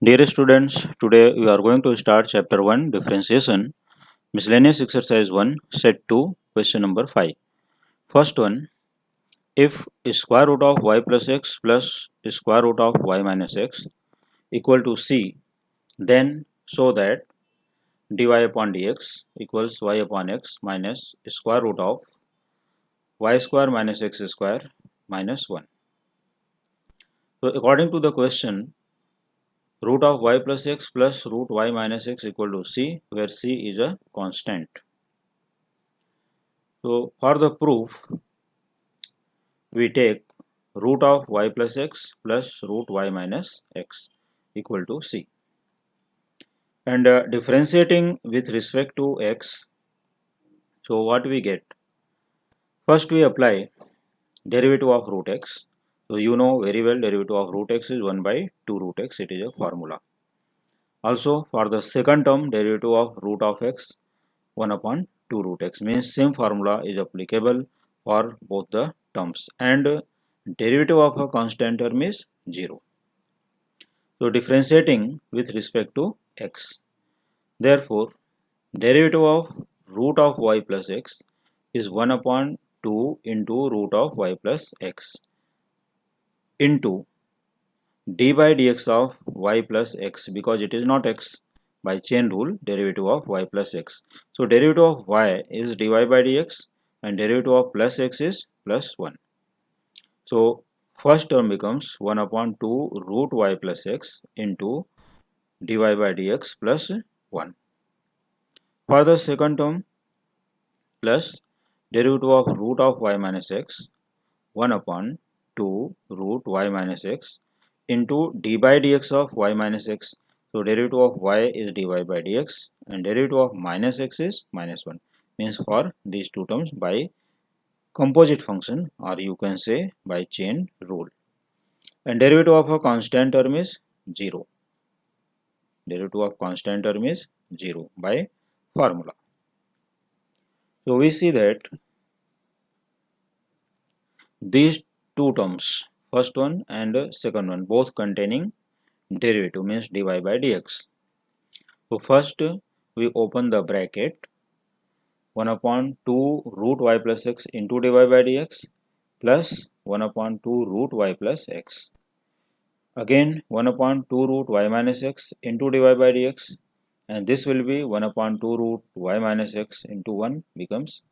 Dear students, today we are going to start chapter 1 differentiation, miscellaneous exercise 1, set 2, question number 5. First one, if square root of y plus x plus square root of y minus x equal to c, then show that dy upon dx equals y upon x minus square root of y square minus x square minus 1. So according to the question, root of y plus x plus root y minus x equal to c, where c is a constant. So for the proof, we take root of y plus x plus root y minus x equal to c. And differentiating with respect to x, so what we get? First we apply derivative of root x. So you know very well derivative of root x is 1 by 2 root x, it is a formula. Also for the second term, derivative of root of x 1 upon 2 root x, means same formula is applicable for both the terms, and derivative of a constant term is 0. So differentiating with respect to x, therefore derivative of root of y plus x is 1 upon 2 into root of y plus x into d by dx of y plus x, because it is not x, by chain rule derivative of y plus x. So derivative of y is dy by dx and derivative of plus x is plus 1. So first term becomes 1 upon 2 root y plus x into dy by dx plus 1. For the second term, plus derivative of root of y minus x 1 upon 2 root y minus x into d by dx of y minus x. So derivative of y is dy by dx and derivative of minus x is minus 1. Means for these two terms by composite function, or you can say by chain rule. And derivative of a constant term is 0. Derivative of constant term is 0 by formula. So we see that these two terms, first one and second one, both containing derivative, means dy by dx. So first we open the bracket, 1 upon 2 root y plus x into dy by dx plus 1 upon 2 root y plus x. Again 1 upon 2 root y minus x into dy by dx, and this will be 1 upon 2 root y minus x into 1 becomes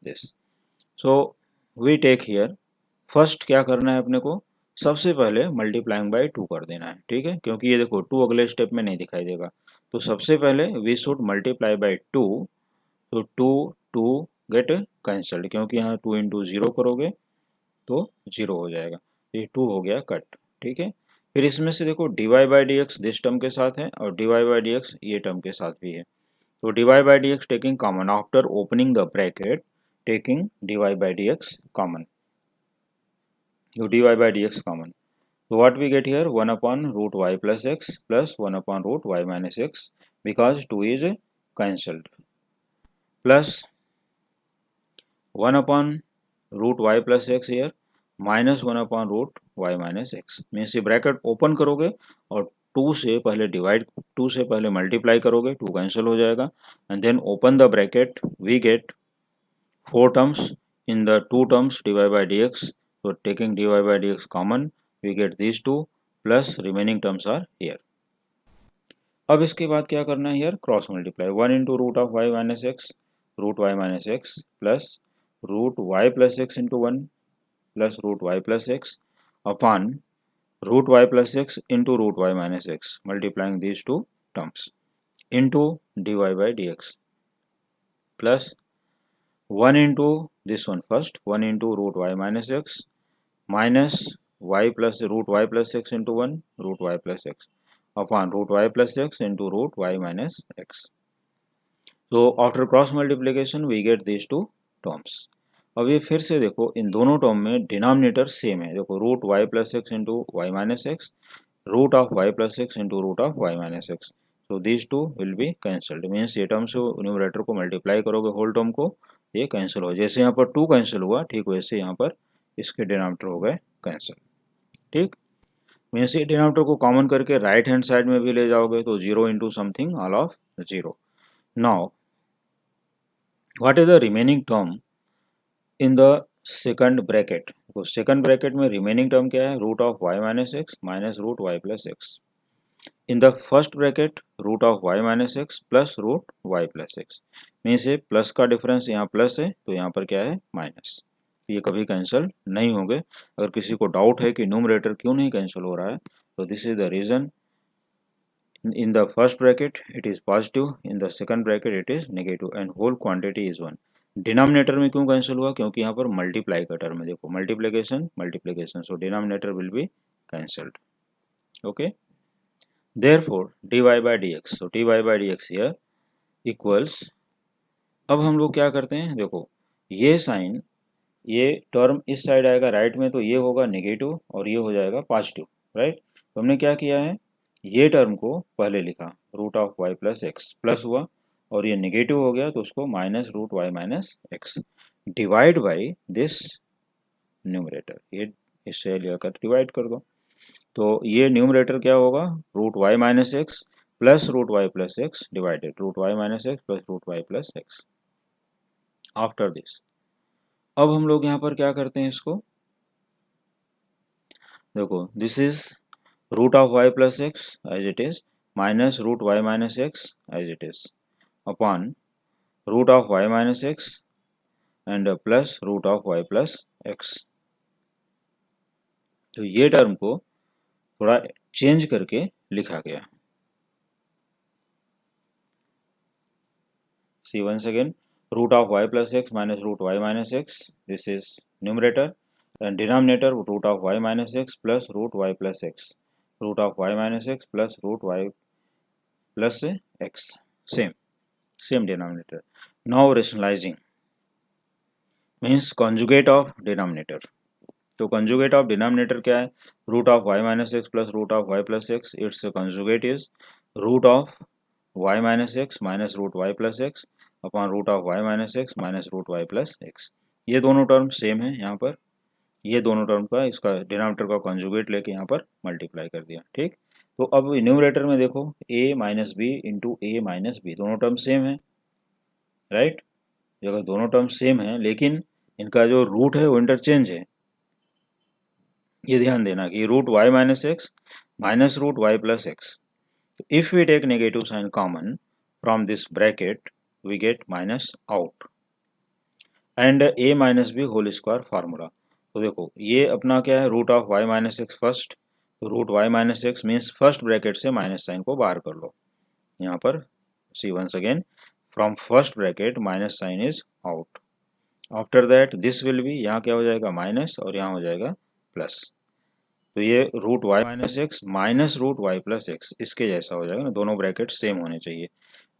this. So we take here, first क्या करना है अपने को, सबसे पहले multiplying by 2 कर देना है, ठीक है, क्योंकि ये देखो 2 अगले स्टेप में नहीं दिखाई देगा. तो सबसे पहले वी शुड मल्टीप्लाई बाय 2. तो 2 गेट कैंसल्ड, क्योंकि यहाँ 2 इंटू 0 करोगे तो 0 हो जाएगा. ये 2 हो गया कट, ठीक है. फिर इसमें से देखो dy by D x this term के साथ है और dy बाई डी एक्स ये टर्म के साथ भी है. तो dy by D x taking common after opening the bracket, taking dy by D x common. So dy by dx common. So what we get here, 1 upon root y plus x plus 1 upon root y minus x, because 2 is cancelled, plus 1 upon root y plus x here minus 1 upon root y minus x. Means ये bracket open करोगे और 2 से पहले divide, 2 से पहले multiply करोगे, 2 cancel हो जाएगा, and then open the bracket, we get 4 terms in the 2 terms dy by dx. So taking dy by dx common, we get these two plus remaining terms are here. अब इसके बाद क्या करना है, here cross multiply, 1 into root of y minus x root y minus x plus root y plus x into 1 plus root y plus x upon root y plus x into root y minus x, multiplying these two terms into dy by dx plus 1 into this one first, 1 into root y minus x minus y plus root y plus x into 1 root y plus x upon root y plus x into root y minus x. So after cross multiplication we get these two terms. अब ये फिर से देखो इन दोनों term में denominator same है. देखो root Y plus x into y minus x, root of Y plus x into root of Y minus x. So these two will be cancelled. Means ये टर्म से न्यूमरेटर को multiply करोगे whole term को, ये cancel हो. जैसे यहाँ पर 2 कैंसिल हुआ, ठीक वैसे यहाँ पर इसके डिनोमिनेटर हो गए कैंसिल, ठीक. मीन्स ये डिनोमिनेटर को कॉमन करके राइट हैंड साइड में भी ले जाओगे तो 0 into something all of 0. Now what is the remaining term in the second bracket? तो सेकंड ब्रैकेट में रिमेनिंग टर्म क्या है? Root of Y minus x minus root Y plus x. In the first bracket root of Y minus x plus root Y plus x. Means ये plus का difference यहाँ plus है तो यहाँ पर क्या है? माइनस. ये कभी कैंसिल नहीं होंगे. अगर किसी को डाउट है कि न्यूमरेटर क्यों नहीं कैंसिल हो रहा है तो this is the reason. In the first bracket it is positive, in the second bracket it is negative and whole quantity is 1. Denominator में क्यों कैंसिल हुआ? क्योंकि यहाँ पर मल्टीप्लाई का टर्म है. देखो multiplication multiplication, so denominator will be cancelled. Okay, therefore dy by dx, so dy by dx here equals. अब हम लोग क्या करते हैं? देखो ये साइन, ये टर्म इस साइड आएगा राइट में तो ये होगा नेगेटिव और ये हो जाएगा पॉजिटिव, राइट. तो हमने क्या किया है? ये टर्म को पहले लिखा root of Y plus x plus हुआ और ये नेगेटिव हो गया तो उसको minus root Y minus x divide by this numerator. ये इससे लेकर डिवाइड कर दो तो ये न्यूमरेटर क्या होगा? Root Y minus x plus root Y plus x divided root Y minus x plus root Y plus x. After this अब हम लोग यहाँ पर क्या करते हैं इसको? देखो this is root of Y plus X as it is minus root Y minus X as it is upon root of Y minus x and plus root of Y plus X. तो ये term को थोड़ा change करके लिखा गया. See once again, root of Y plus x minus root Y minus X, this is numerator and denominator root of y minus x plus root y plus x, root of y minus x plus root y plus x, same denominator. Now rationalizing means conjugate of denominator. तो conjugate of denominator क्या है? root of y minus x plus root of y plus x, its conjugate is root of y minus x minus root y plus x upon root of y minus x minus root y plus x. ये दोनों term same है यहाँ पर. ये दोनों term का इसका denominator का कॉन्जुगेट लेके यहाँ पर मल्टीप्लाई कर दिया. ठीक, तो अब न्यूमरेटर में देखो a minus b into a minus b, दोनों टर्म सेम है, राइट. अगर दोनों टर्म सेम है लेकिन इनका जो रूट है वो इंटरचेंज है. ये ध्यान देना कि root Y minus x minus root Y plus X. If we take negative sign common from this bracket we get minus out and a minus B whole square formula. तो देखो ये अपना क्या है? Root of Y minus X first, तो root Y minus X means first bracket से minus sign को बाहर कर लो. यहाँ पर see once again from first bracket minus sign is out. After that this will B, यहाँ क्या हो जाएगा? माइनस और यहाँ हो जाएगा प्लस. तो ये root Y minus x minus root Y plus x इसके जैसा हो जाएगा ना, दोनों ब्रैकेट सेम होने चाहिए.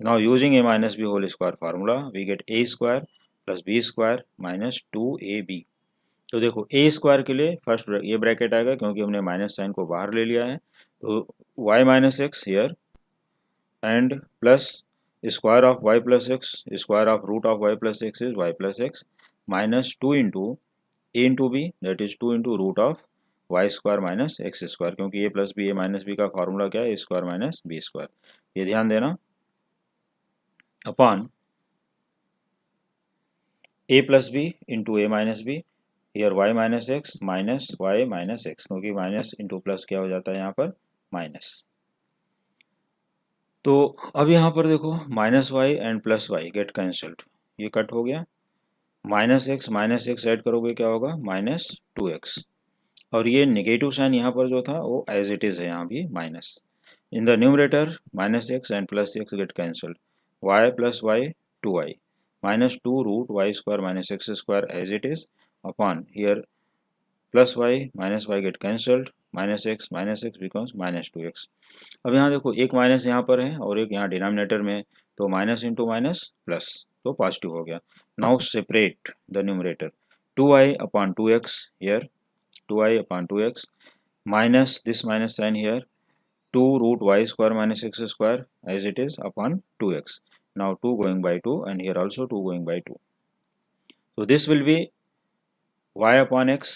Now using a minus B whole square formula we get a square plus b square minus 2ab. तो देखो ए स्क्वायर के लिए फर्स्ट ये ब्रैकेट आएगा क्योंकि हमने माइनस साइन को बाहर ले लिया है. तो y minus x here and plus square of Y plus x, square of root of Y plus x is y plus x minus 2 into a into b that is 2 into root of Y square minus x square, क्योंकि a plus b a minus b का formula क्या है? A square minus b square. ये ध्यान देना. Upon a plus b into a minus B, here y minus x minus y minus x, क्योंकि minus into plus क्या हो जाता है यहाँ पर? माइनस. तो अब यहाँ पर देखो minus y and plus y get cancelled, ये कट हो गया. माइनस एक्स ऐड करोगे क्या होगा? Minus 2x. और ये नेगेटिव साइन यहाँ पर जो था वो एज इट इज़ है, यहाँ भी minus. In the numerator minus x and plus x get cancelled, y plus y 2y minus 2 root y square minus x square as it is upon here plus y minus y get cancelled, minus x becomes minus 2x. अब यहाँ देखो एक minus यहाँ पर है और एक यहाँ डिनोमिनेटर में है तो माइनस इंटू माइनस प्लस तो पॉजिटिव हो गया. Now separate the numerator 2y upon 2x here 2y upon 2x minus this minus sign here 2 root y square minus x square as it is upon 2x. Now 2 going by 2 and here also 2 going by 2. So this will be y upon x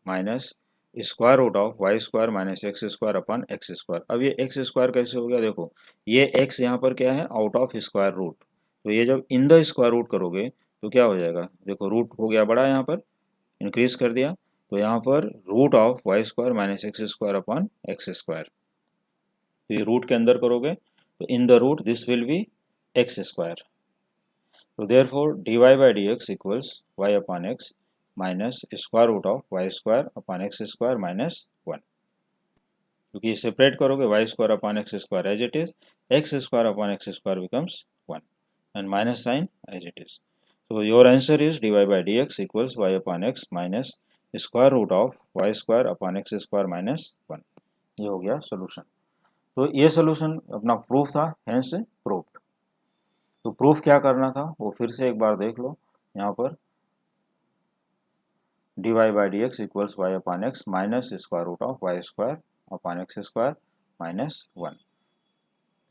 minus square root of Y square minus x square upon x square. अब ये x square कैसे हो गया, देखो ये x यहाँ पर क्या है, आउट ऑफ स्क्वायर रूट, तो ये जब इन द स्क्वायर रूट करोगे तो क्या हो जाएगा, देखो रूट हो गया बड़ा, यहाँ पर इंक्रीज कर दिया, तो यहाँ पर root of Y square minus x square upon x square, तो ये रूट के अंदर करोगे तो in the root this will be X square, तो therefore dy by dx equals y upon x minus square root of Y square upon x square minus 1, क्योंकि separate करोगे Y square upon x square as it is, X square upon x square becomes 1 and minus sign as it is, so your answer is dy by dx equals y upon x minus square root of y square upon x square minus 1। ये हो गया solution. तो ये solution अपना proof था, hence proofed. तो proof क्या करना था वो फिर से एक बार देख लो, यहाँ पर dy by dx equals y upon x minus square root of y square upon x square minus 1।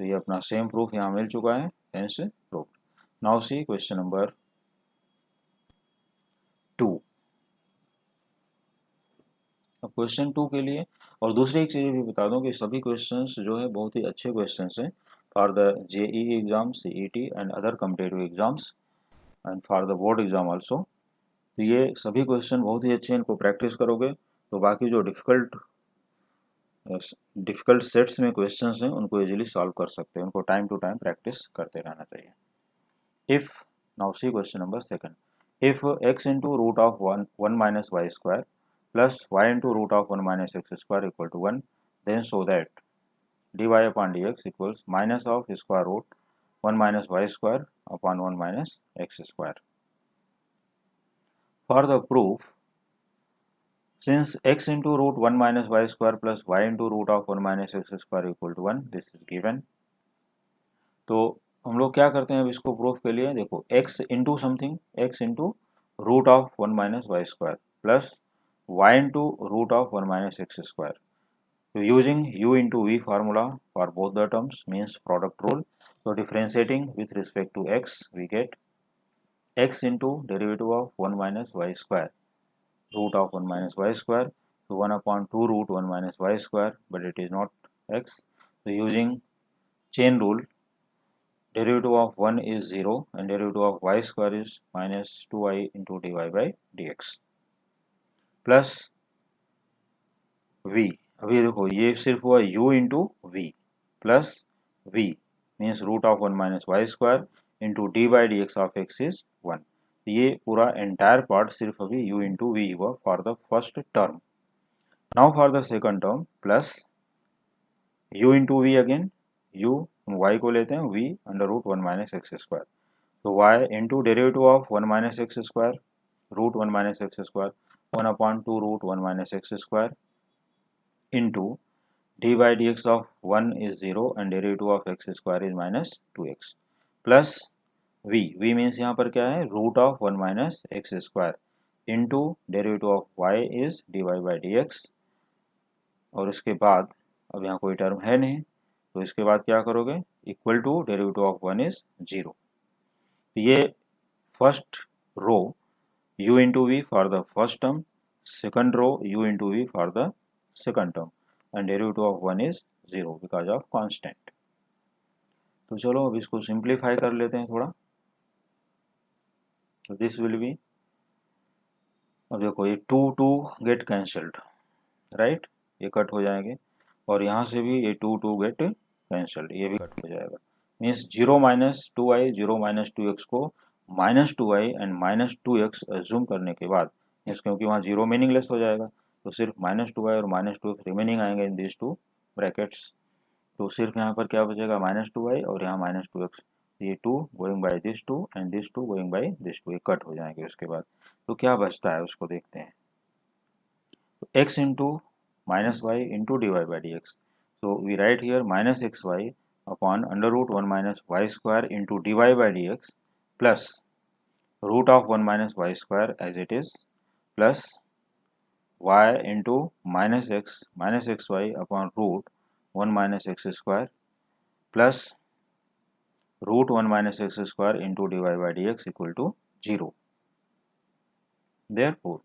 तो ये अपना सेम प्रूफ यहाँ मिल चुका है, hence proofed. Now see question number 2। अब क्वेश्चन 2 के लिए, और दूसरी एक चीज़ भी बता दूं कि सभी क्वेश्चंस जो है बहुत ही अच्छे क्वेश्चंस हैं for the JEE exam, CET and other competitive exams and for the board exam also. तो ये सभी क्वेश्चन बहुत ही अच्छे हैं, इनको प्रैक्टिस करोगे तो बाकी जो डिफ़िकल्ट सेट्स में क्वेश्चंस हैं उनको इजीली सॉल्व कर सकते हैं, उनको टाइम टू टाइम प्रैक्टिस करते रहना चाहिए। If, now see question number 2, if x into root of 1 minus y square plus y into root of 1 minus x square equal to 1, then show that dy upon dx equals minus of square root 1 minus y square upon 1 minus x square. For the proof, since x into root 1 minus y square plus y into root of 1 minus x square equal to 1, this is given. तो हम लोग क्या करते हैं अब इसको proof के लिए, देखो x into something, x into root of 1 minus Y square plus y into root of 1 minus x square. तो using u into v formula for both the terms means product rule, तो differentiating with respect to x we get x into derivative of 1 minus Y square root of 1 minus Y square, तो 1 upon 2 root 1 minus Y square, but it is not x, तो using chain rule, derivative of 1 is 0 and derivative of y square is minus 2y into dy by dx plus v। अभी देखो ये सिर्फ हुआ u into v plus v means root of 1 minus Y square into d by D x of x is 1। ये पूरा entire part सिर्फ अभी u into v हुआ for the first term. Now for the second term plus u into v again, u हम y को लेते हैं v under root 1 minus x square, तो y into derivative of 1 minus x square root 1 minus x square 1 upon 2 root 1 minus x square into d by D x of 1 is 0 and derivative of x square is minus 2x plus v means यहाँ पर क्या है root of 1 minus x square into derivative of y is d Y by D x, और इसके बाद अब यहाँ कोई टर्म है नहीं तो इसके बाद क्या करोगे equal to derivative of 1 is 0। ये first row u into v for the first term, second row u into v for the second term and derivative of 1 is 0 because of constant। तो चलो अब इसको सिंप्लीफाई कर लेते हैं थोड़ा, तो दिस विल बी, अब देखो ये 2 गेट कैंसल्ड, राइट, ये कट हो जाएंगे और यहाँ से भी ये 2 गेट कैंसल्ड, ये भी कट हो जाएगा, means 0 minus 2i 0 minus 2x को minus 2i and minus 2x assume करने के बाद, मीन्स क्योंकि वहाँ 0 मीनिंगलेस हो जाएगा तो सिर्फ माइनस 2i और माइनस 2x रिमेनिंग आएंगे इन दिस टू ब्रैकेट्स, तो सिर्फ यहाँ पर क्या बचेगा माइनस 2i और यहाँ माइनस 2x, ये 2 going by this 2 and this 2 going by this 2, ये कट हो जाएंगे उसके बाद, तो क्या बचता है उसको देखते हैं, तो x into minus y into D Y by D x, so we write here minus xy upon under root 1 minus y square into dy by dx plus root of 1 minus y square as it is plus y into minus xy upon root 1 minus x square plus root 1 minus x square into dy by dx equal to 0। Therefore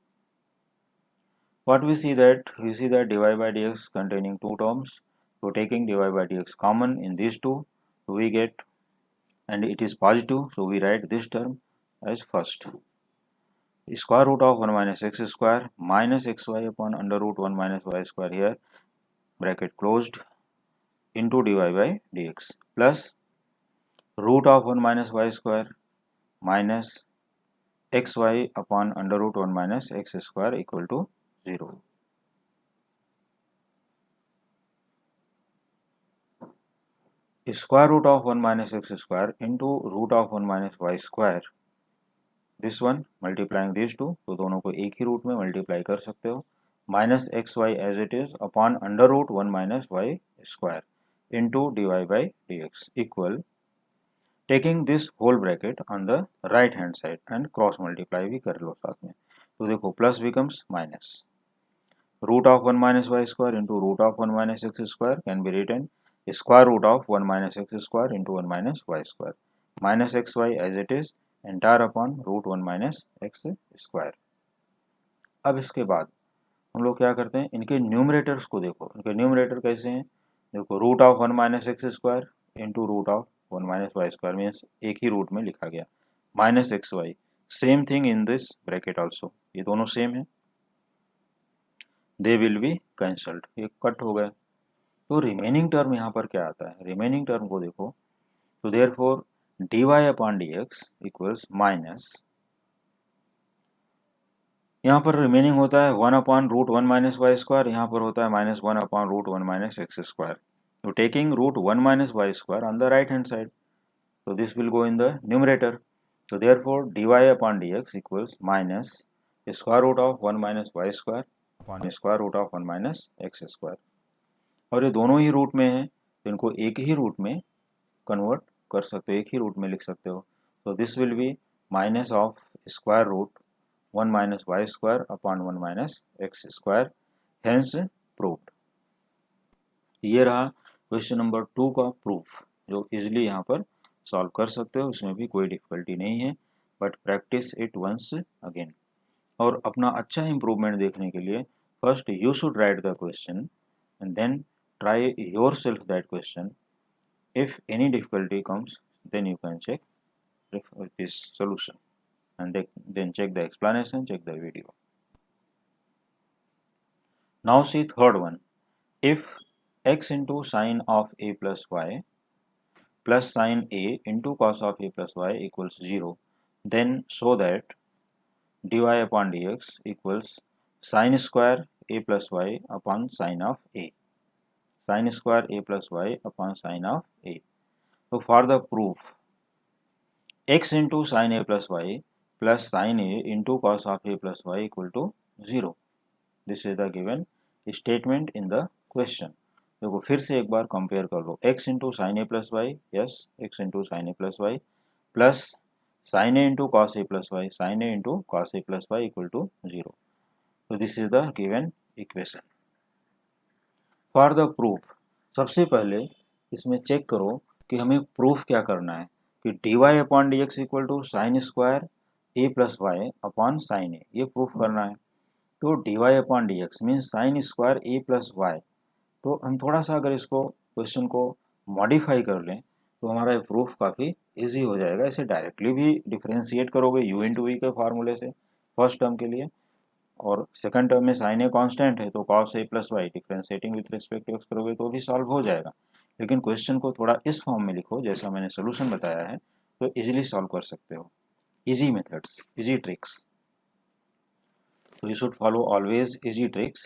What we see that dy by dx containing two terms. So taking dy by dx common in these two, we get, and it is positive, so we write this term as first. Square root of 1 minus x square minus xy upon under root 1 minus y square here, bracket closed, into dy by dx plus root of 1 minus y square minus xy upon under root 1 minus x square equal to 0. Square root of 1 minus x square into root of 1 minus y square, this one multiplying these two, तो दोनों को एक ही root में multiply कर सकते हो, minus x y as it is upon under root 1 minus Y square into D Y by D x equal, taking this whole bracket on the right hand side and cross multiply भी कर लो साथ में, तो देखो plus becomes minus, root of 1 minus y square into root of 1 minus x square can be written square root of 1 minus x square into 1 minus y square minus xy as it is entire upon root 1 minus x square. अब इसके बाद हम लोग क्या करते हैं, इनके numerators को देखो, इनके न्यूमरेटर कैसे हैं, देखो root of 1 minus x square into root of 1 minus Y square means एक ही रूट में लिखा गया, minus x y, same thing in this bracket also, ये दोनों सेम है, दे विल बी कैंसल्ड, ये कट हो गए, तो रिमेनिंग टर्म यहाँ पर क्या आता है, रिमेनिंग टर्म को देखो, तो therefore dy upon dx equals minus, यहाँ पर रिमेनिंग होता है 1 upon root 1 minus Y square, यहाँ पर होता है minus 1 upon root 1 minus x square, तो taking root 1 minus Y square on the right hand side, so this will go in the numerator, so therefore dy upon dx equals minus square root of 1 minus y square upon square root of 1 minus x square, और ये दोनों ही root में है तो इनको एक ही root में कन्वर्ट कर सकते हो, एक ही रूट में लिख सकते हो, तो this will be minus of square root 1 minus Y square upon 1 minus x square, hence proved. ये रहा क्वेश्चन नंबर 2 का प्रूफ, जो इजिली यहाँ पर सॉल्व कर सकते हो, इसमें भी कोई डिफिकल्टी नहीं है, but practice it once again. और अपना अच्छा इम्प्रूवमेंट देखने के लिए first you should write the question and then try yourself that question. If any difficulty comes, then you can check this solution and then check the explanation, check the video. Now see third one. If x into sine of a plus y plus sine a into cos of a plus y equals 0, then show that dy upon dx equals sine square a plus y upon sine of a, sine square a plus y upon sine of a. So for the proof, x into sin a plus y plus sin a into cos of a plus y equal to 0. This is the given statement in the question. देखो फिर से एक बार compare कर लो, x into sine A plus y, yes x into sine A plus y plus sine a into cos A plus y, sine a into cos A plus y equal to 0. तो this is the given equation. For the proof, सबसे पहले इसमें check करो कि हमें proof क्या करना है, कि D Y upon D x equal to sine square A plus Y upon sine A, ये प्रूफ करना है. तो D Y upon D X means sine square ए प्लस वाई, तो हम थोड़ा सा अगर इसको क्वेश्चन को मॉडिफाई कर लें तो हमारा ये प्रूफ काफ़ी इजी हो जाएगा. इसे डायरेक्टली भी डिफ्रेंशिएट करोगे यू इंटू वी के फार्मूले से फर्स्ट टर्म के लिए, और सेकंड टर्म में साइन ए कांस्टेंट है तो cos A plus y differentiating with respect to x करोगे तो भी सॉल्व हो जाएगा. लेकिन क्वेश्चन को थोड़ा इस फॉर्म में लिखो जैसा मैंने सोल्यूशन बताया है, तो इजीली सॉल्व कर सकते हो. Easy methods, easy tricks, so you should follow always easy tricks.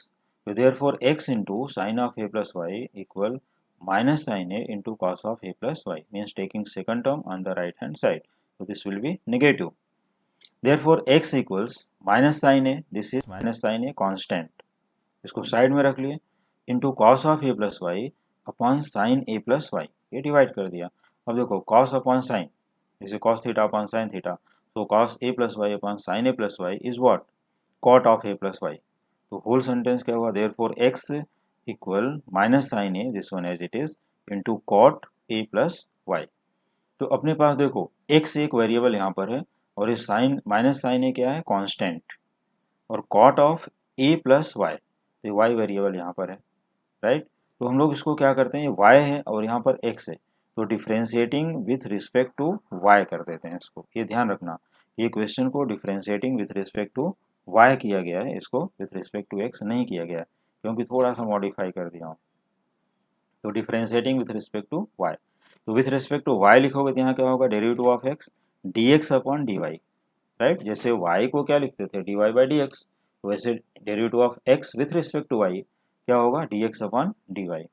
So therefore x into sin of a plus y equal minus sin a into cos of a plus y, means taking second term on the right hand side, so this will be negative. Therefore x equals minus sin a, this is minus sin a constant, इसको side में रख लिए, into cos of A plus Y upon sine A plus Y, ये divide कर दिया. अब देखो cos upon sine, जैसे cos theta upon sine theta, तो cos A plus Y upon sine A plus Y is what, cot of A plus Y. तो whole sentence क्या हुआ, therefore X equal minus sine A, this one as it is, into cot A plus Y. तो अपने पास देखो x एक variable यहाँ पर है और ये साइन माइनस साइन ए क्या है, कांस्टेंट, और cot of A plus Y, तो वाई वेरिएबल यहाँ पर है, राइट। तो हम लोग इसको क्या करते हैं, वाई है और यहाँ पर एक्स है, तो differentiating with respect to y कर देते हैं इसको। ये ध्यान रखना, ये क्वेश्चन को differentiating with respect to y किया गया है, इसको विथ रिस्पेक्ट टू एक्स नहीं किया गया है, क्योंकि थोड़ा सा मॉडिफाई कर दिया हूँ। तो differentiating with respect to y, तो विथ रिस्पेक्ट टू वाई लिखोगे तो यहाँ क्या होगा, derivative of x d x upon D y, right. जैसे y को क्या लिखते थे, dy बाई डी एक्स, वैसे derivative of x with respect to y क्या होगा, dx upon dy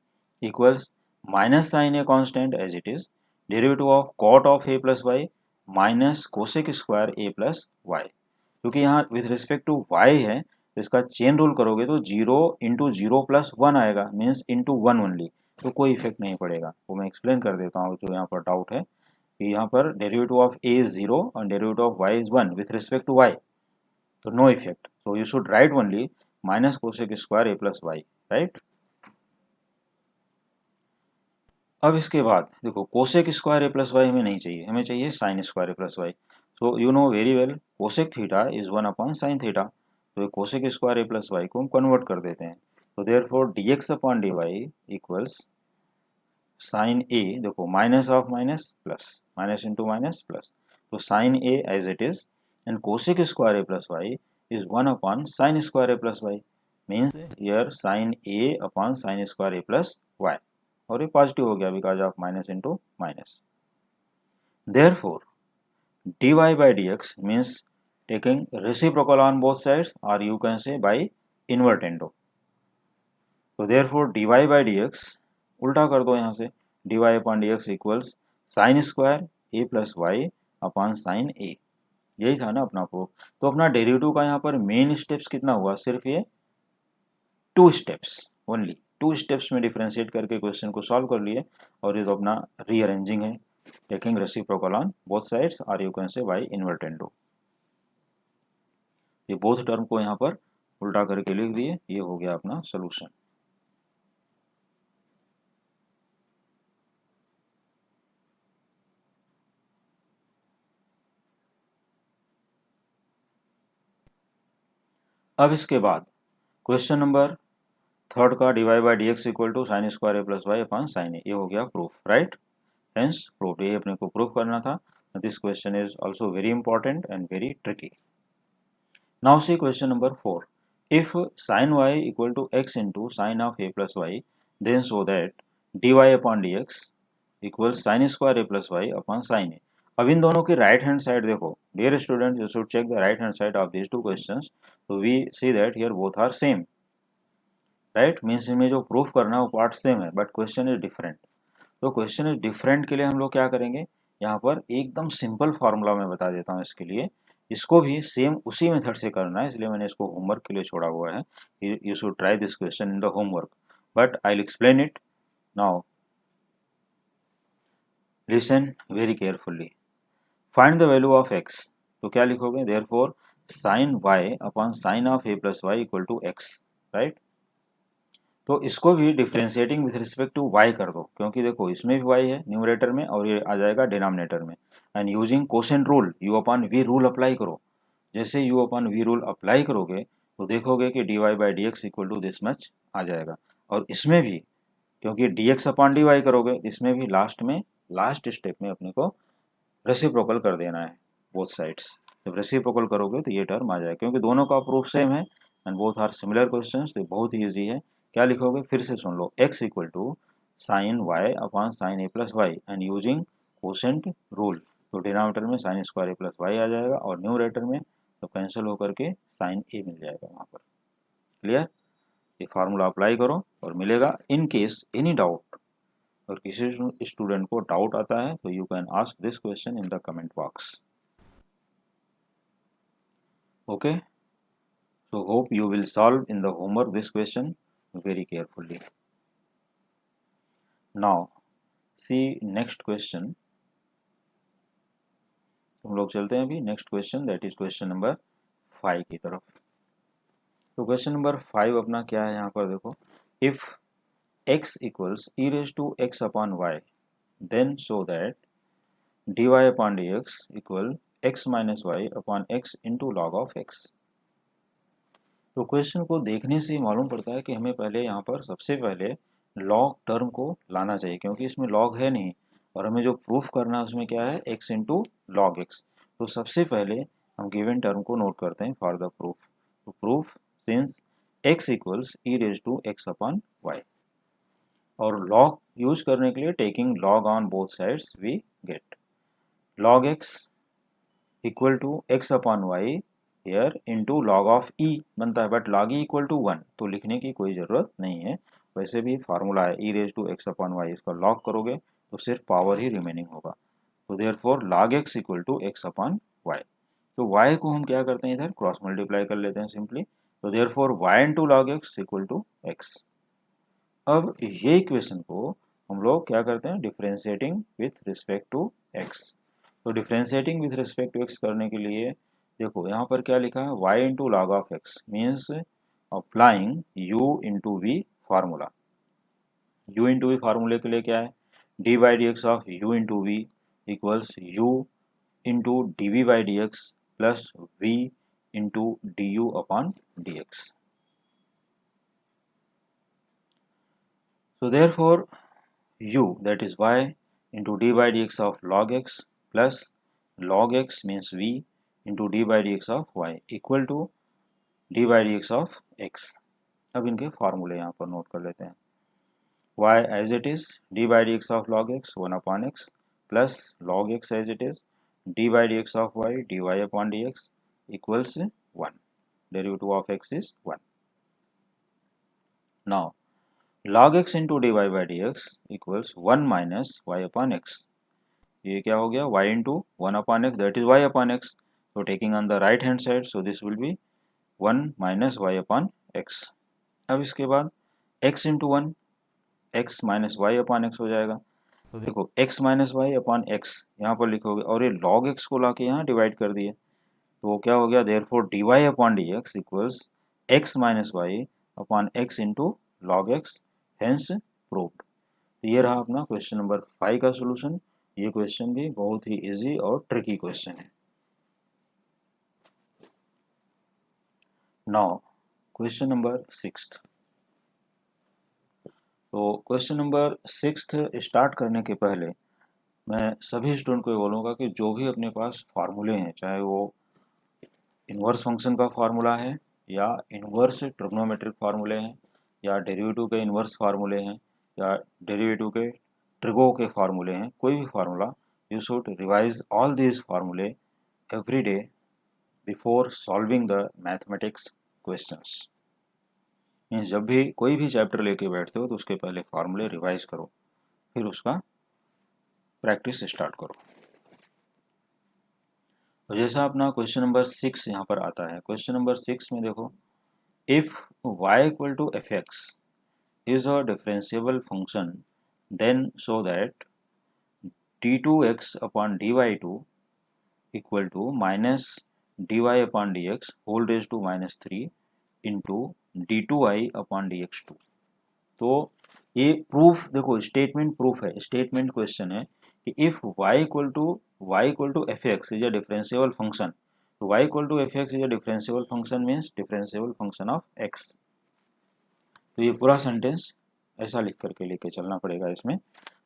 equals minus sine a constant as it is, derivative of cot of a plus y minus cosec square a plus y. क्योंकि यहाँ with respect to y है तो इसका chain rule करोगे तो 0 × 0 + 1 आएगा, मीन्स इंटू 1 ओनली, तो कोई इफेक्ट नहीं पड़ेगा। वो मैं एक्सप्लेन कर देता हूँ जो यहाँ पर डाउट है, कि यहाँ पर डेरिवेटिव ऑफ a इज 0 और derivative of y is 1 with respect to y, तो no effect, so you should write only minus cosec square a plus y, right। अब इसके बाद देखो कोसेक स्क्वायर ए प्लस वाई हमें नहीं चाहिए, हमें चाहिए sine square A plus Y. So you know very well cosec theta is 1 upon sine theta, तो ये कोसेक स्क्वायर ए प्लस वाई को हम कन्वर्ट कर देते हैं, तो therefore dx upon dy equals sine A, देखो minus of minus plus, minus into minus plus, तो sine A as it is and cosec square A plus y is 1 upon sin square a plus y, means here sin a upon sin square a plus y, और ये positive हो गया because of minus into minus. therefore dy by dx means taking reciprocal on both sides, or you can say by invertendo, तो therefore dy by dx उल्टा कर दो यहाँ से, dy upon dx equals sine square a plus Y upon sine a, यही था ना अपना प्रूफ। तो अपना डेरिवेटिव का यहाँ पर मेन स्टेप्स कितना हुआ, सिर्फ ये 2 स्टेप्स, ओनली 2 स्टेप्स में डिफ्रेंशिएट करके क्वेश्चन को सॉल्व कर लिए, और ये तो अपना रीअरेंजिंग है, taking reciprocal on both sides, और you can say by invertendo, ये बोथ टर्म को यहाँ पर उल्टा करके लिख दिए, ये हो गया अपना सोल्यूशन। अब इसके बाद क्वेश्चन नंबर थर्ड का dy by D x equal to sine square A plus Y upon sine A, ये हो गया प्रूफ, राइट। हेंस प्रूफ, ये अपने को प्रूफ करना था। This question is also very important and very tricky. Now see question number 4, if sin y equal to x into sin of a plus y, then show that dy upon dx equals sin square a plus y upon sin a। अब इन दोनों की right hand side देखो, dear student you should check the right hand side of these two questions, so we see that here both are same, right, means इनमें जो proof करना है वो पार्ट सेम है, बट क्वेश्चन इज डिफरेंट। तो question is different के लिए हम लोग क्या करेंगे, यहाँ पर एकदम सिंपल फार्मूला मैं बता देता हूँ इसके लिए, इसको भी सेम उसी मेथड से करना है, इसलिए मैंने इसको होमवर्क के लिए छोड़ा हुआ है, you should try this question in the homework, but I will explain it now, listen very carefully. Find the value of x, तो क्या लिखोगे, therefore sine y upon sine of A plus y equal to x, right. तो इसको भी differentiating with respect to y कर दो, क्योंकि देखो इसमें भी y है न्यूमरेटर में और ये आ जाएगा डिनोमिनेटर में, and using quotient rule u upon v rule apply करो। जैसे u upon v rule apply करोगे तो देखोगे कि dy by D x equal to this much आ जाएगा, और इसमें भी क्योंकि dx अपॉन dy करोगे, इसमें भी लास्ट में, लास्ट स्टेप में अपने को रेसिप्रोकल कर देना है बोथ साइड्स। जब रेसिप्रोकल करोगे तो ये टर्म आ जाएगा, क्योंकि दोनों का प्रूफ सेम है and both are similar questions, तो बहुत ही ईजी है। क्या लिखोगे, फिर से सुन लो, x equal to sine y upon sine A plus y and using quotient rule, तो डिनोमिनेटर में साइन स्क्वायर ए प्लस वाई आ जाएगा और न्यूमरेटर में तो कैंसिल होकर के साइन ए मिल जाएगा वहाँ पर। क्लियर, ये फार्मूला अप्लाई करो और मिलेगा। इन केस एनी डाउट, और किसी स्टूडेंट को डाउट आता है तो you can ask this question in the comment box, okay. So hope you will solve in the homework this question very carefully. Now see next question, हम लोग चलते हैं अभी next question, that is question number 5 की तरफ। तो question number 5 अपना क्या है, यहाँ पर देखो, if x equals e raise to x अपॉन y, then so that dy upon dx equal x minus y upon x into log of x। तो क्वेश्चन को देखने से ही मालूम पड़ता है कि हमें पहले यहाँ पर सबसे पहले लॉग टर्म को लाना चाहिए, क्योंकि इसमें लॉग है नहीं और हमें जो प्रूफ करना है उसमें क्या है, x इंटू लॉग एक्स। तो सबसे पहले हम गिवन टर्म को नोट करते हैं फॉर द प्रूफ। तो proof since x equals E raise to x upon Y, और लॉग यूज करने के लिए taking log on both sides we get log x equal to x upon Y here into log of E बनता है, but log e equal to 1 तो लिखने की कोई ज़रूरत नहीं है। वैसे भी फार्मूला है E raise to x upon Y, इसका लॉग करोगे तो सिर्फ पावर ही रिमेनिंग होगा। तो therefore log x equal to x upon Y. तो y को हम क्या करते हैं, इधर क्रॉस मल्टीप्लाई कर लेते हैं सिंपली। तो therefore y into log x equal to x. अब ये इक्वेशन को हम लोग क्या करते हैं, differentiating with respect to x। तो differentiating with respect to x करने के लिए देखो यहाँ पर क्या लिखा है, y into log of x means applying u into v formula. u into v फार्मूले के लिए क्या है, d by D x of u into v equals u into d v by D x plus v into d u upon D x. So therefore u, that is y into d by dx of log x plus log x means v into d by dx of y equal to d by dx of x। अब इनके फार्मूले यहाँ पर note कर लेते हैं। y as it is d by dx of log x 1 upon x plus log x as it is d by dx of y dy upon dx equals 1। Derivative of x is 1। Now log x into dy by dx equals 1 minus y upon x। ये क्या हो गया, y into 1 upon x that is y upon x। So taking on the right hand side, so this will be 1 minus y upon x। अब इसके बाद x into 1 x minus y upon x हो जाएगा। तो देखो x minus y upon x यहाँ पर लिखोगे और ये log x को लाके यहाँ डिवाइड कर दिए, तो वो क्या हो गया, therefore dy upon dx equals x minus y upon x into log x, hence proved। तो ये रहा अपना क्वेश्चन नंबर 5 का सोल्यूशन। ये क्वेश्चन भी बहुत ही इजी और ट्रिकी क्वेश्चन है। Now question number 6। तो क्वेश्चन नंबर 6 स्टार्ट करने के पहले मैं सभी स्टूडेंट को बोलूँगा कि जो भी अपने पास फार्मूले हैं, चाहे वो इन्वर्स फंक्शन का फार्मूला है या इन्वर्स ट्रिग्नोमेट्रिक फार्मूले हैं या डेरिवेटिव के इन्वर्स फार्मूले हैं या डेरिवेटिव के ट्रिगो के फार्मूले हैं, कोई भी formula, you should revise all these फार्मूले every day before solving the mathematics questions. जब भी कोई भी चैप्टर लेके बैठते हो तो उसके पहले फार्मूले रिवाइज करो, फिर उसका प्रैक्टिस स्टार्ट करो। तो जैसा अपना क्वेश्चन नंबर 6 यहाँ पर आता है, क्वेश्चन नंबर 6 में देखो, if y equal to F x is a differentiable function, then show that d2x upon dy2 equal to minus dy upon dx whole raised to minus 3 into d2y upon dx2। तो ये proof देखो, statement proof है, statement question है कि if y equal to F x is a differentiable function, तो y equal to F x is a differentiable function means differentiable function of x। तो ये पूरा सेंटेंस ऐसा लिख करके लेके चलना पड़ेगा इसमें।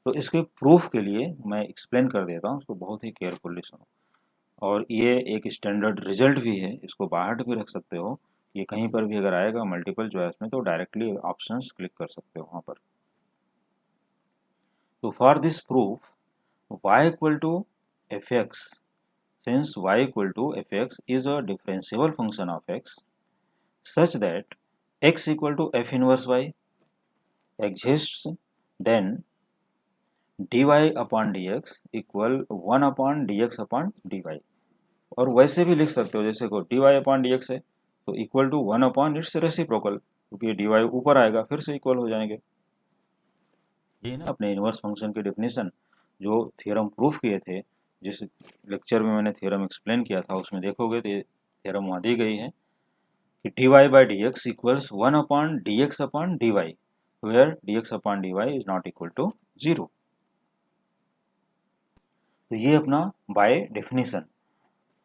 तो इसके प्रूफ के लिए मैं एक्सप्लेन कर देता हूँ, उसको बहुत ही केयरफुली सुनो। और ये एक स्टैंडर्ड रिजल्ट भी है, इसको बाहर भी रख सकते हो, ये कहीं पर भी अगर आएगा मल्टीपल चॉइस में तो डायरेक्टली ऑप्शंस क्लिक कर सकते हो वहाँ पर। तो for this proof y equal to F x, since y equal to F x is a differentiable function of x such that x equal to f inverse y exists, then dy upon dx equal 1 upon dx upon dy। और वैसे भी लिख सकते हो, जैसे को dy upon dx है तो equal to 1 upon its reciprocal, क्योंकि dy ऊपर आएगा फिर से इक्वल हो जाएंगे। ये ना अपने इनवर्स फंक्शन की डेफिनेशन जो थ्योरम प्रूफ किए थे, जिस लेक्चर में मैंने थ्योरम एक्सप्लेन किया था उसमें देखोगे तो ये थ्योरम वहाँ दी गई है कि dy by dx equals 1 upon dx upon dy, where dx upon dy is not equal to 0। तो ये अपना बाय डेफिनेशन।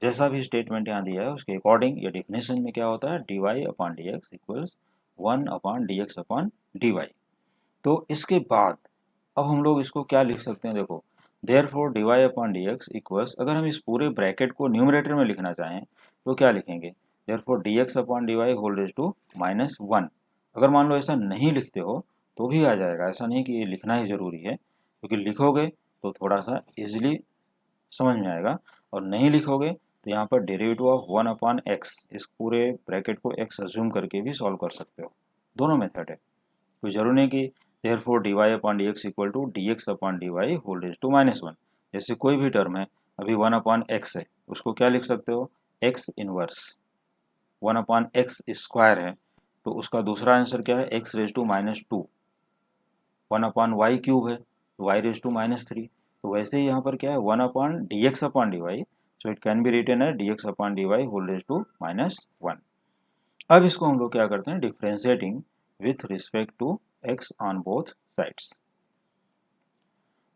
जैसा भी स्टेटमेंट यहाँ दिया है उसके अकॉर्डिंग ये डिफिनेशन में क्या होता है, dy upon D x equals 1 upon D x upon D y. तो इसके बाद अब हम लोग इसको क्या लिख सकते हैं, देखो therefore dy upon D x equals, अगर हम इस पूरे ब्रैकेट को न्यूमरेटर में लिखना चाहें तो क्या लिखेंगे, therefore dx upon dy whole raise to -1। अगर मान लो ऐसा नहीं लिखते हो तो भी आ जाएगा, ऐसा नहीं कि ये लिखना ही ज़रूरी है, क्योंकि लिखोगे तो थोड़ा सा इजीली समझ में आएगा, और नहीं लिखोगे तो यहाँ पर डेरिवेटिव ऑफ 1 अपॉन एक्स, इस पूरे ब्रैकेट को x अज्यूम करके भी सॉल्व कर सकते हो। दोनों मेथड है, कोई जरूरी नहीं कि therefore dy upon D x equal to dx upon dy whole raise to -1। जैसे कोई भी टर्म है, अभी 1 अपॉन एक्स है, उसको क्या लिख सकते हो, x inverse. 1 upon x square है तो उसका दूसरा आंसर क्या है, x raise to -2। 1 upon y cube है तो y रेज टू -3। तो वैसे ही यहाँ पर क्या है, 1 upon D x upon D y, so it can be written है dx upon D Y whole raise to -1। अब इसको हम लोग क्या करते हैं, differentiating with respect to x on both sides.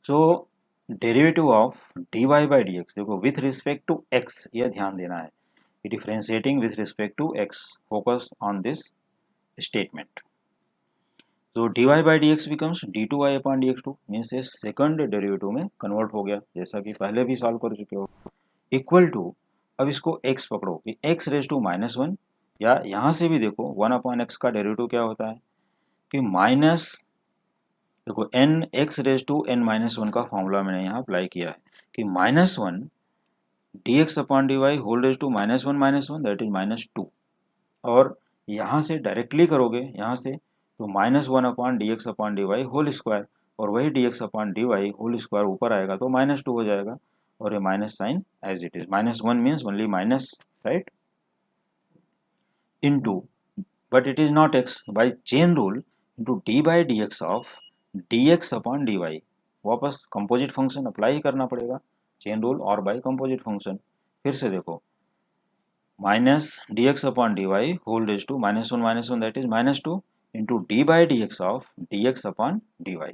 So derivative of dy by D x, देखो with respect to x, यह ध्यान देना है कि differentiating with respect to x, focus on this statement. तो dy by D x becomes d2y upon D x two, मीन्स ये second derivative में कन्वर्ट हो गया, जैसा कि पहले भी सॉल्व कर चुके हो। इक्वल टू, अब इसको x पकड़ो कि x रेज टू -1, या यहाँ से भी देखो 1 अपॉन एक्स का डेरिवेटिव क्या होता है कि माइनस, देखो n x raise to n-1 का फॉर्मूला मैंने यहाँ अप्लाई किया है कि -1 dx upon D Y whole raise to -1 that is -2। और यहाँ से डायरेक्टली करोगे, यहाँ से तो -1 upon D x upon D Y whole square, और वही d x upon D Y whole square ऊपर आएगा तो -2 हो जाएगा, और ये minus sign as it is, -1 means only minus, right, into, but it is not x, by chain rule into d by D x of dx upon D y. वापस composite function apply ही करना पड़ेगा, chain rule और by composite function. फिर से देखो, minus D x upon D Y whole raise to -1 that is -2 into d by D x of D x upon D y.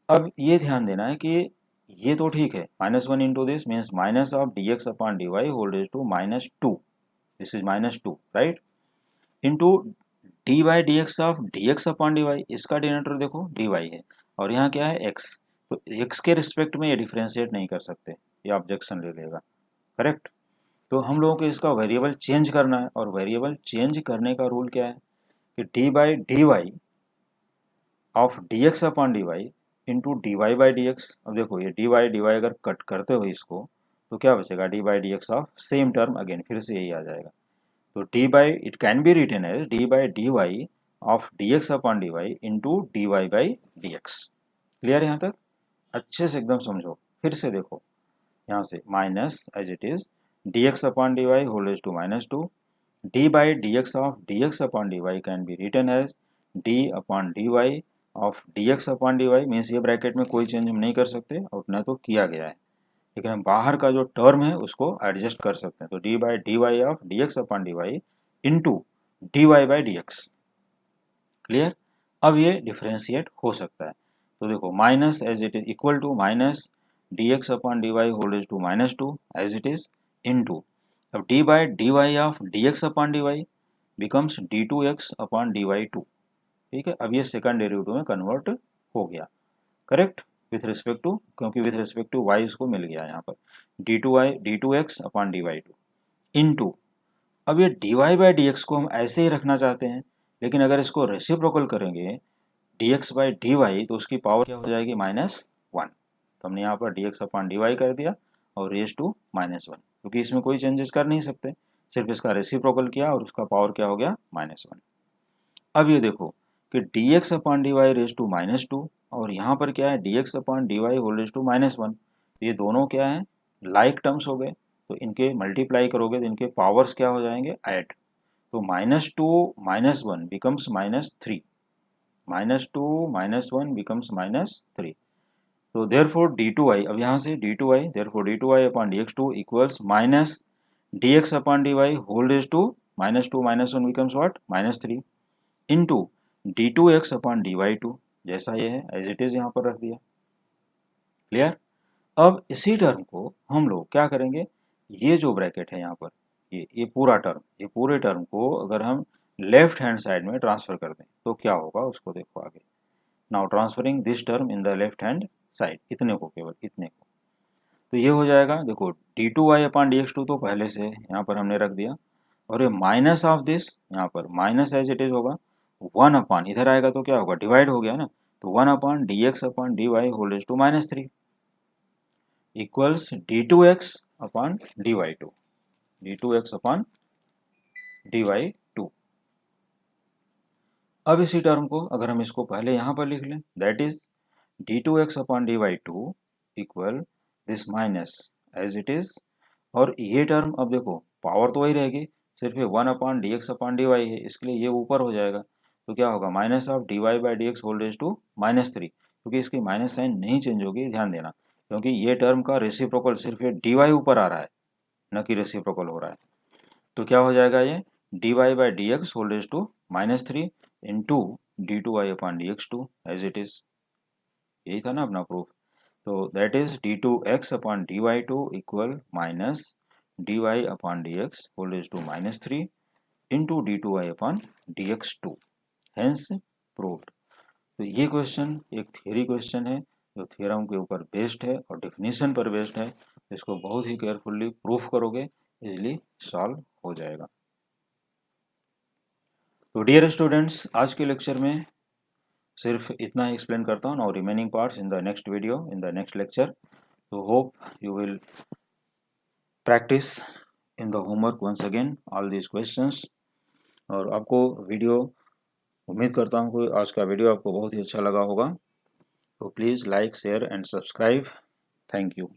अब ये ध्यान देना है कि ये तो ठीक है, -1 into this means minus of D x upon D Y whole raise to -2, this is -2, right, into d by D x of D x upon D y, इसका डिनोमिनेटर देखो डी वाई है, और यहाँ क्या है x, तो x के respect में ये डिफ्रेंशिएट नहीं कर सकते, ये ऑब्जेक्शन ले लेगा, करेक्ट। तो हम लोगों को इसका वेरिएबल चेंज करना है, और वेरिएबल चेंज करने का रूल क्या है कि d by D Y of D x upon D Y into D Y by D x. अब देखो ये डी वाई अगर कट करते हो इसको तो क्या बचेगा, d by D x of same term, again फिर से यही आ जाएगा, तो D by, it can be written as d by D Y of D x upon D Y into D Y by D x. Clear यहाँ तक, अच्छे से एकदम समझो। फिर से देखो यहाँ से minus as it is d x upon D Y whole raise to -2, d by D x of D x upon D y can be written as d upon D Y of D x upon D y, means ये bracket में कोई change हम नहीं कर सकते और न तो किया गया है, लेकिन हम बाहर का जो टर्म है उसको एडजस्ट कर सकते हैं, तो D by D Y of D x upon D Y into D Y by D x. Clear, अब ये डिफ्रेंशिएट हो सकता है, तो देखो minus as it is equal to minus D x upon D Y whole raise to -2 as it is into, अब D by D Y of D x upon D Y becomes D two x upon D Y two. ठीक है, अब ये second derivative में convert हो गया, correct, with respect to, क्योंकि with respect to y इसको मिल गया यहाँ पर, d two x upon D Y two into, अब ये d Y by D x को हम ऐसे ही रखना चाहते हैं, लेकिन अगर इसको रेसिप्रोकल करेंगे d x by D y तो उसकी पावर क्या हो जाएगी, -1। तो हमने यहाँ पर d x upon D y कर दिया और रेज टू -1, क्योंकि इसमें कोई चेंजेस कर नहीं सकते, सिर्फ इसका रेसिप्रोकल किया और उसका पावर क्या हो गया, -1। अब ये देखो कि d x upon D y raise to -2, और यहाँ पर क्या है d x upon D Y whole raise to -1, ये दोनों क्या है, लाइक टर्म्स हो गए, तो इनके मल्टीप्लाई करोगे तो इनके पावर्स क्या हो जाएंगे, ऐड, तो -2 -1 बिकम्स -3, -2 -1 बिकम्स -3, तो देयरफॉर d2y, अब यहाँ से d2y, therefore d2y upon dx2 equals minus dx upon dy whole raise to -2 -1 becomes what, -3 into d2x upon dy2, जैसा ये है एज इट इज यहाँ पर रख दिया। क्लियर, अब इसी टर्म को हम लोग क्या करेंगे, ये जो ब्रैकेट है यहाँ पर, ये पूरा टर्म, ये पूरे टर्म को अगर हम लेफ्ट हैंड साइड में ट्रांसफर कर दें तो क्या होगा उसको देखो आगे। Now transferring this term in the left hand side, इतने को, केवल इतने को, तो ये हो जाएगा, देखो d2y अपान dx2 तो पहले से यहाँ पर हमने रख दिया, और ये माइनस ऑफ दिस यहाँ पर माइनस एज इट इज होगा, 1 अपान इधर आएगा तो क्या होगा, डिवाइड हो गया ना, तो 1 upon dx upon dy whole raise to -3 equals d2x upon dy2, d2x upon dy2। अब इसी टर्म को अगर हम इसको पहले यहाँ पर लिख लें, that is d2x upon dy2 equal this minus as it is, और ये टर्म अब देखो पावर तो वही रहेगी, सिर्फ ये 1 अपान डी एक्स अपान डी वाई है, इसके लिए ये ऊपर हो जाएगा, तो क्या होगा minus of d Y by D x whole raise to -3, क्योंकि इसकी माइनस साइन नहीं चेंज होगी, ध्यान देना, क्योंकि ये टर्म का रेसिप्रोकल सिर्फ ये डी वाई ऊपर आ रहा है, न कि रेसिप्रोकल हो रहा है, तो क्या हो जाएगा ये d Y by D x whole raise to -3 into d2y upon dx2 as it is, यही था ना अपना प्रूफ, तो that is d2x upon dy2 equal minus dy upon dx whole raise to -3 into d2y upon dx2, hence proved. तो ये question एक theory question है जो थ्योरम के ऊपर बेस्ड है और डेफिनेशन पर बेस्ड है, इसको बहुत ही केयरफुली प्रूफ करोगे, इजिली सॉल्व हो जाएगा। तो डियर स्टूडेंट्स, आज के लेक्चर में सिर्फ इतना ही एक्सप्लेन करता हूँ, और remaining parts in the next video, in the next lecture. So hope you will practice in the homework once again all these questions। और आपको वीडियो, उम्मीद करता हूँ कि आज का वीडियो आपको बहुत ही अच्छा लगा होगा, तो please like share and subscribe. Thank you.